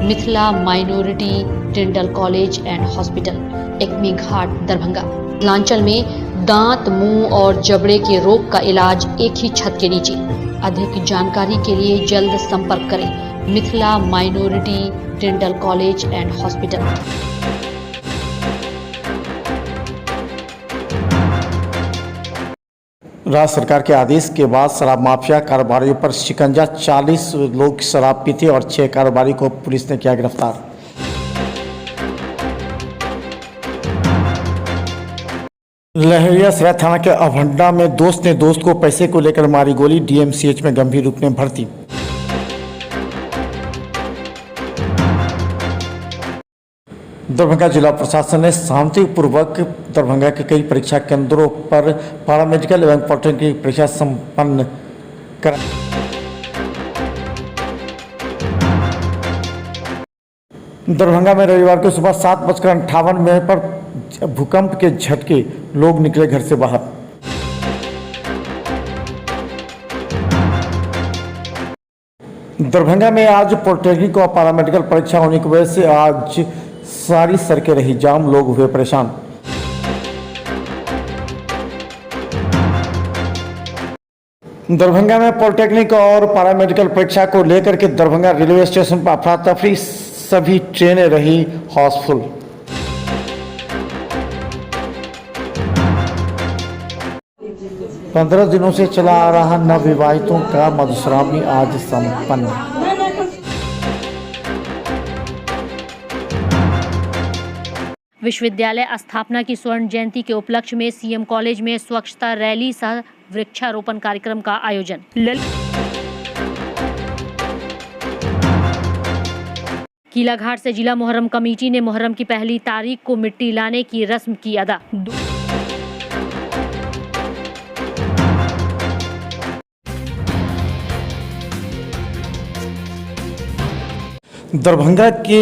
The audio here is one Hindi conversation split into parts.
Mithila minority dental college and hospital, Ekmi Ghat, Darbhanga. Mithilanchal में दांत, मुंह और जबड़े के रोग का इलाज एक ही छत के नीचे। अधिक जानकारी के लिए जल्द संपर्क करें Mithila minority dental college and hospital. राज्य सरकार के आदेश के बाद शराब माफिया कारोबारियों पर शिकंजा। 40 लोग शराब पीते और 6 कारोबारी को पुलिस ने किया गिरफ्तार। लहरियासराय थाना के अभंडा में दोस्त ने दोस्त को पैसे को लेकर मारी गोली। डीएमसीएच में गंभीर रूप में भर्ती। दरभंगा जिला प्रशासन ने शांतिपूर्वक दरभंगा के कई परीक्षा केंद्रों पर पैरामेडिकल एवं पॉलिटेक्निक परीक्षा संपन्न कराई। दरभंगा में रविवार को सुबह 7:58 पर भूकंप के झटके, लोग निकले घर से बाहर। दरभंगा में आज पॉलिटेक्निक और पैरामेडिकल परीक्षा होने की वजह से आज सारी सड़कें रही जाम, लोग हुए परेशान। दरभंगा में पॉलिटेक्निक और पैरामेडिकल परीक्षा को लेकर के दरभंगा रेलवे स्टेशन पर अफरा तफरी, सभी ट्रेनें रही हाउसफुल। पंद्रह दिनों से चला आ रहा नवविवाहितों का मधुश्रावणी आज संपन्न। विश्वविद्यालय स्थापना की स्वर्ण जयंती के उपलक्ष्य में सीएम कॉलेज में स्वच्छता रैली सह वृक्षारोपण कार्यक्रम का आयोजन। किलाघाट से जिला मुहर्रम कमेटी ने मुहर्रम की पहली तारीख को मिट्टी लाने की रस्म की अदा। दरभंगा के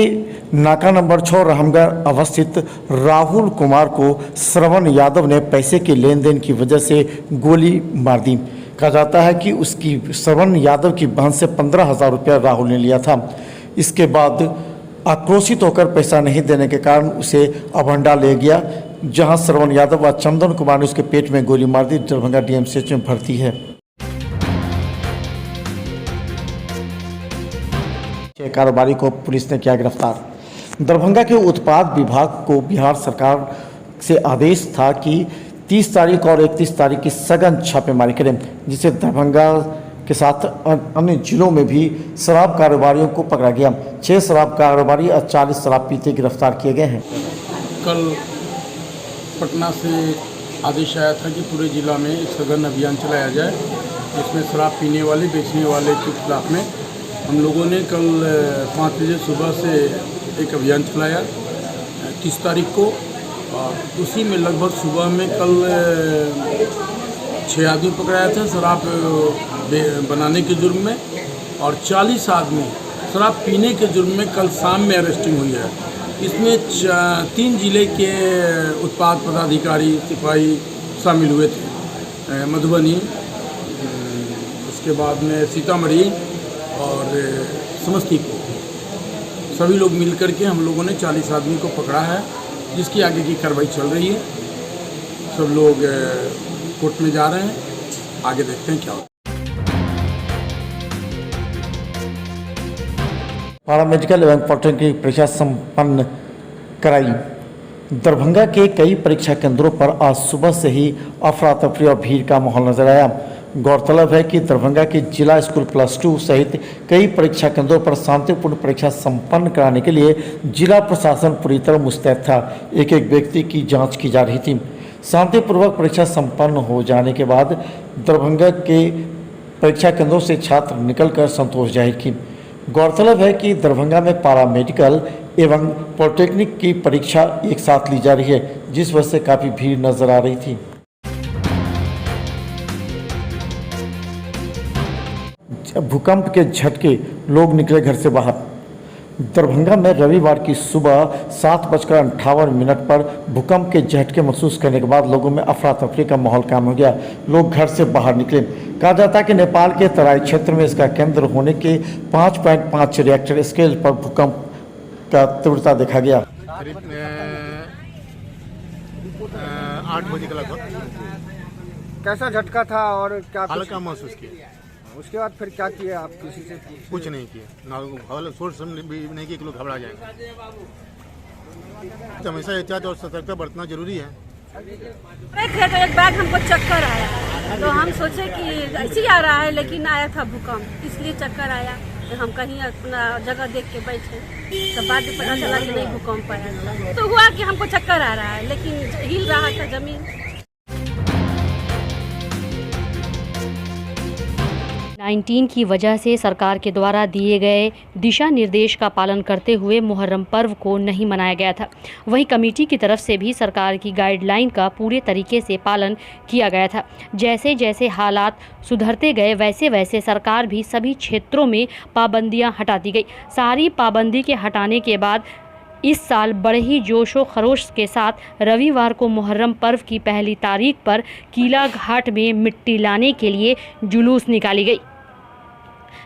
नाका नंबर 6 रामगढ़ अवस्थित राहुल कुमार को श्रवण यादव ने पैसे के लेन देन की वजह से गोली मार दी। कहा जाता है कि उसकी श्रवण यादव की बहन से 15,000 रुपया राहुल ने लिया था। इसके बाद आक्रोशित होकर पैसा नहीं देने के कारण उसे अभंडा ले गया, जहां श्रवण यादव व चंदन कुमार ने उसके पेट में गोली मार दी। दरभंगा डीएमसीएच में भर्ती है। कारोबारी को पुलिस ने किया गिरफ्तार। दरभंगा के उत्पाद विभाग को बिहार सरकार से आदेश था कि 30 तारीख और 31 तारीख की सघन छापेमारी करें, जिससे दरभंगा के साथ अन्य जिलों में भी शराब कारोबारियों को पकड़ा गया। 6 शराब कारोबारी और 40 शराब पीते गिरफ्तार किए गए हैं। कल पटना से आदेश आया था कि पूरे जिला में सघन अभियान चलाया जाए, जिसमें शराब पीने वाले, बेचने वाले के खिलाफ में हम लोगों ने कल 5 बजे सुबह से एक अभियान चलाया 30 तारीख को। और उसी में लगभग सुबह में कल 6 आदमी पकड़ाया था शराब बनाने के जुर्म में, और 40 आदमी शराब पीने के जुर्म में कल शाम में अरेस्टिंग हुई है। इसमें 3 जिले के उत्पाद पदाधिकारी, सिपाही शामिल हुए थे। मधुबनी, उसके बाद में सीतामढ़ी और समस्तीपुर, सभी लोग मिलकर के हम लोगों ने 40 आदमी को पकड़ा है, जिसकी आगे की कार्रवाई चल रही है। सब लोग कोर्ट में जा रहे हैं, आगे देखते हैं क्या होता है। पैरामेडिकल एवं पॉलिटेक्निक परीक्षा संपन्न कराई। दरभंगा के कई परीक्षा केंद्रों पर आज सुबह से ही अफरा तफरी और भीड़ का माहौल नजर आया। गौरतलब है कि दरभंगा के जिला स्कूल +2 सहित कई परीक्षा केंद्रों पर शांतिपूर्ण परीक्षा संपन्न कराने के लिए जिला प्रशासन पूरी तरह मुस्तैद था। एक एक व्यक्ति की जांच की जा रही थी। शांतिपूर्वक परीक्षा संपन्न हो जाने के बाद दरभंगा के परीक्षा केंद्रों से छात्र निकलकर संतोष जाहिर की। गौरतलब है कि दरभंगा में पैरामेडिकल एवं पॉलिटेक्निक की परीक्षा एक साथ ली जा रही है, जिस वजह से काफ़ी भीड़ नजर आ रही थी। भूकंप के झटके, लोग निकले घर से बाहर। दरभंगा में रविवार की सुबह 7:58 पर भूकंप के झटके महसूस करने के बाद लोगों में अफरा तफरी का माहौल कायम हो गया। लोग घर से बाहर निकले। कहा जाता है कि नेपाल के तराई क्षेत्र में इसका केंद्र होने के 5.5 रिएक्टर स्केल पर भूकंप का तीव्रता देखा गया। करीब 8 बजे के लगभग कैसा झटका था और क्या कुछ हल्का महसूस किया। उसके बाद फिर क्या किया आप? किसी से कुछ नहीं किया, ना सोच भी नहीं किया कि लोग घबरा जाएंगे। हमेशा एहतियात और सतर्कता बरतना जरूरी है। थे तो एक बैग हमको चक्कर आया, तो हम सोचे कि ऐसे ही आ रहा है, लेकिन आया था भूकंप, इसलिए चक्कर आया। तो हम कहीं अपना जगह देख के बैठे, तो बाद में पता चला कि नहीं भूकंप आया। तो हुआ कि हमको चक्कर आ रहा है, लेकिन हिल रहा था जमीन। 19 की वजह से सरकार के द्वारा दिए गए दिशा निर्देश का पालन करते हुए मुहर्रम पर्व को नहीं मनाया गया था। वहीं कमेटी की तरफ से भी सरकार की गाइडलाइन का पूरे तरीके से पालन किया गया था। जैसे जैसे हालात सुधरते गए वैसे वैसे सरकार भी सभी क्षेत्रों में पाबंदियां हटाती गई। सारी पाबंदी के हटाने के बाद इस साल बड़े ही जोशो खरोश के साथ रविवार को मुहर्रम पर्व की पहली तारीख पर किला घाट में मिट्टी लाने के लिए जुलूस निकाली गई,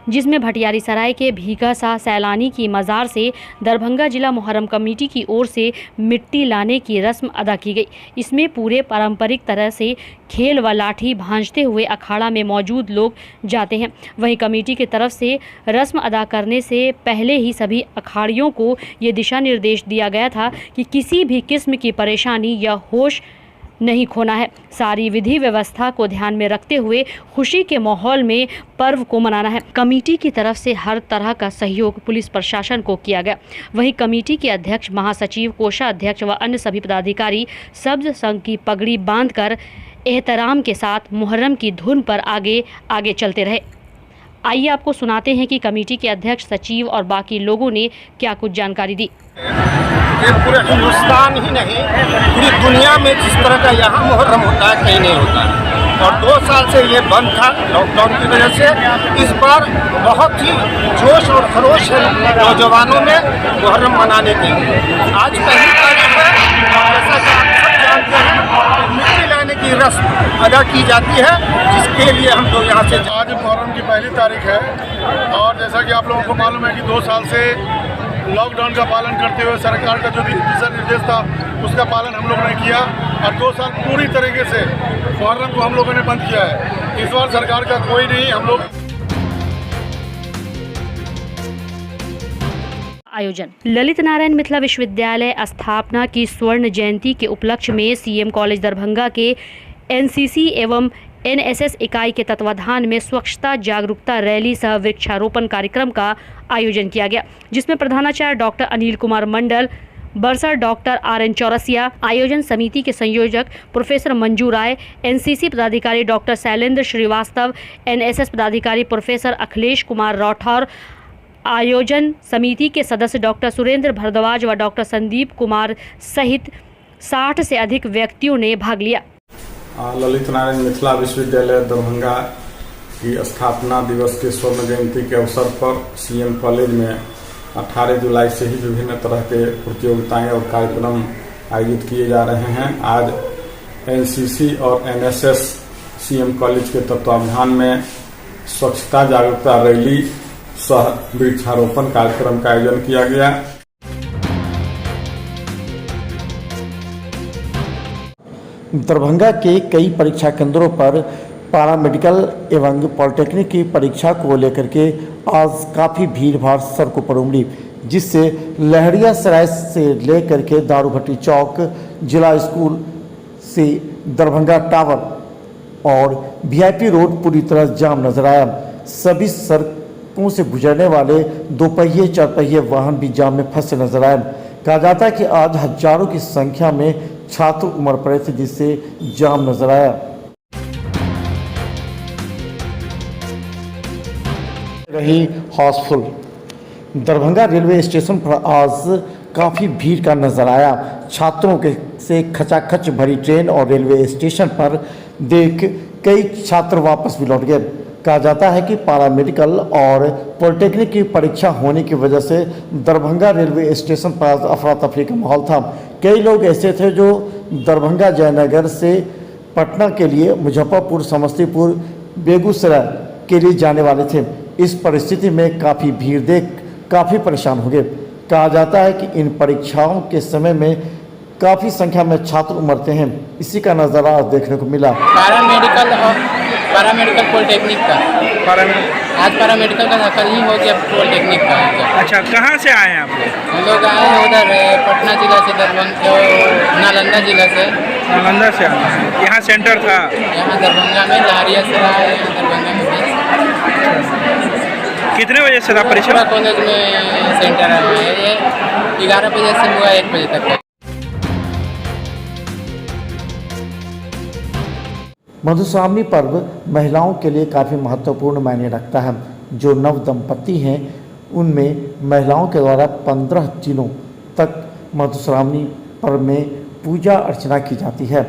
जिसमें भटियारी सराय के भीगा सा सैलानी की मज़ार से दरभंगा जिला मुहर्रम कमेटी की ओर से मिट्टी लाने की रस्म अदा की गई। इसमें पूरे पारंपरिक तरह से खेल व लाठी भांजते हुए अखाड़ा में मौजूद लोग जाते हैं। वहीं कमेटी की तरफ से रस्म अदा करने से पहले ही सभी अखाड़ियों को ये दिशा निर्देश दिया गया था कि किसी भी किस्म की परेशानी या होश नहीं खोना है। सारी विधि व्यवस्था को ध्यान में रखते हुए खुशी के माहौल में पर्व को मनाना है। कमेटी की तरफ से हर तरह का सहयोग पुलिस प्रशासन को किया गया। वहीं कमेटी के अध्यक्ष, महासचिव, कोषाध्यक्ष व अन्य सभी पदाधिकारी सब्ज संघ की पगड़ी बांधकर एहतराम के साथ मुहर्रम की धुन पर आगे आगे चलते रहे। आइए आपको सुनाते हैं कि कमेटी के अध्यक्ष, सचिव और बाकी लोगों ने क्या कुछ जानकारी दी। ये पूरे हिंदुस्तान ही नहीं, पूरी दुनिया में जिस तरह का यहाँ मुहर्रम होता है कहीं नहीं होता है। और 2 साल से ये बंद था लॉकडाउन की वजह से। इस बार बहुत ही जोश और खरोश है नौजवानों में मुहर्रम मनाने की। आज पहली तारीख है, जैसा कि आप सब जानते हैं, मिट्टी लाने की रस्म अदा की जाती है, जिसके लिए हम लोग यहाँ से। आज मुहर्रम की पहली तारीख है और जैसा कि आप लोगों को मालूम है कि 2 साल से लॉकडाउन का पालन करते हुए सरकार का जो भी दिशा निर्देश था उसका पालन हम लोगों ने किया और 2 साल पूरी तरीके से मुहर्रम को हम लोगों ने बंद किया है। इस बार सरकार का कोई नहीं, हम लोग आयोजन। ललित नारायण मिथिला विश्वविद्यालय स्थापना की स्वर्ण जयंती के उपलक्ष्य में सीएम कॉलेज दरभंगा के एनसीसी एवं एनएसएस इकाई के तत्वाधान में स्वच्छता जागरूकता रैली सह वृक्षारोपण कार्यक्रम का आयोजन किया गया, जिसमें प्रधानाचार्य doctor Anil Kumar Mandal, बरसर doctor RN Chaurasia, आयोजन समिति के संयोजक प्रोफेसर मंजू राय, एनसीसी पदाधिकारी डॉक्टर शैलेंद्र श्रीवास्तव, एनएसएस पदाधिकारी प्रोफेसर अखिलेश कुमार राठौर, आयोजन समिति के सदस्य डॉक्टर सुरेंद्र भारद्वाज व डॉक्टर संदीप कुमार सहित 60 से अधिक व्यक्तियों ने भाग लिया। ललित नारायण मिथिला विश्वविद्यालय दरभंगा की स्थापना दिवस के स्वर्ण जयंती के अवसर पर सीएम कॉलेज में 18 जुलाई से ही विभिन्न तरह के प्रतियोगिताएं और कार्यक्रम आयोजित किए जा रहे हैं। आज एनसीसी और एनएसएस सीएम कॉलेज के तत्वावधान में स्वच्छता जागरूकता रैली सह वृक्षारोपण कार्यक्रम का आयोजन किया गया। दरभंगा के कई परीक्षा केंद्रों पर पैरामेडिकल एवं पॉलिटेक्निक की परीक्षा को लेकर के आज काफ़ी भीड़ भाड़ सड़कों पर उमड़ी, जिससे लहरिया सराय से लेकर के दारूभट्टी चौक, जिला स्कूल से दरभंगा टावर और वीआईपी रोड पूरी तरह जाम नजर आया। सभी सड़कों से गुजरने वाले 2 पहिए 4 पहिए वाहन भी जाम में फंसे नजर आए। कहा जाता है कि आज हजारों की संख्या में छात्र उमड़ पड़े थे, जिससे जाम नजर आया। रही हाउसफुल। दरभंगा रेलवे स्टेशन पर आज काफ़ी भीड़ का नजर आया। छात्रों के से खचाखच भरी ट्रेन और रेलवे स्टेशन पर देख कई छात्र वापस भी लौट गए। कहा जाता है कि पैरामेडिकल और पॉलिटेक्निक की परीक्षा होने की वजह से दरभंगा रेलवे स्टेशन पर अफरा तफरी का माहौल था। कई लोग ऐसे थे जो दरभंगा जयनगर से पटना के लिए, मुजफ्फरपुर, समस्तीपुर, बेगूसराय के लिए जाने वाले थे। इस परिस्थिति में काफ़ी भीड़ देख काफ़ी परेशान हो गए। कहा जाता है कि इन परीक्षाओं के समय में काफ़ी संख्या में छात्र उमड़ते हैं। इसी का नज़ारा देखने को मिला। पैरामेडिकल पॉलिटेक्निक का आज पैरामेडिकल का कल ही हो गया पॉलिटेक्निक का। अच्छा, कहाँ से आए हैं आप लोग? हम लोग आए हैं उधर पटना जिला से, दरभंगा नालंदा जिला से। नालंदा से आए हैं। यहाँ सेंटर था? यहाँ दरभंगा में लारिया से आए हैं, दरभंगा में। कितने बजे से था परीक्षा? कॉलेज में सेंटर है, ये 11 बजे से हुआ 1 बजे तक। मधुश्रावणी पर्व महिलाओं के लिए काफ़ी महत्वपूर्ण मायने रखता है। जो नव दंपति हैं उनमें महिलाओं के द्वारा 15 दिनों तक मधुश्रावणी पर्व में पूजा अर्चना की जाती है।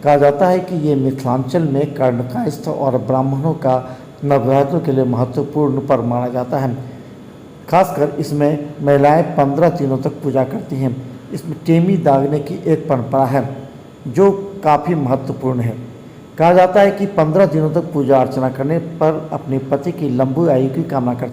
कहा जाता है कि ये मिथिलांचल में कर्णकायस्थ और ब्राह्मणों का नवविवाहितों के लिए महत्वपूर्ण पर्व माना जाता है। खासकर इसमें महिलाएं 15 दिनों तक पूजा करती हैं। इसमें टेमी दागने की एक परंपरा है जो काफ़ी महत्वपूर्ण है। कहा जाता है कि 15 दिनों तक पूजा अर्चना करने पर अपने पति की लंबी आयु की कामना करते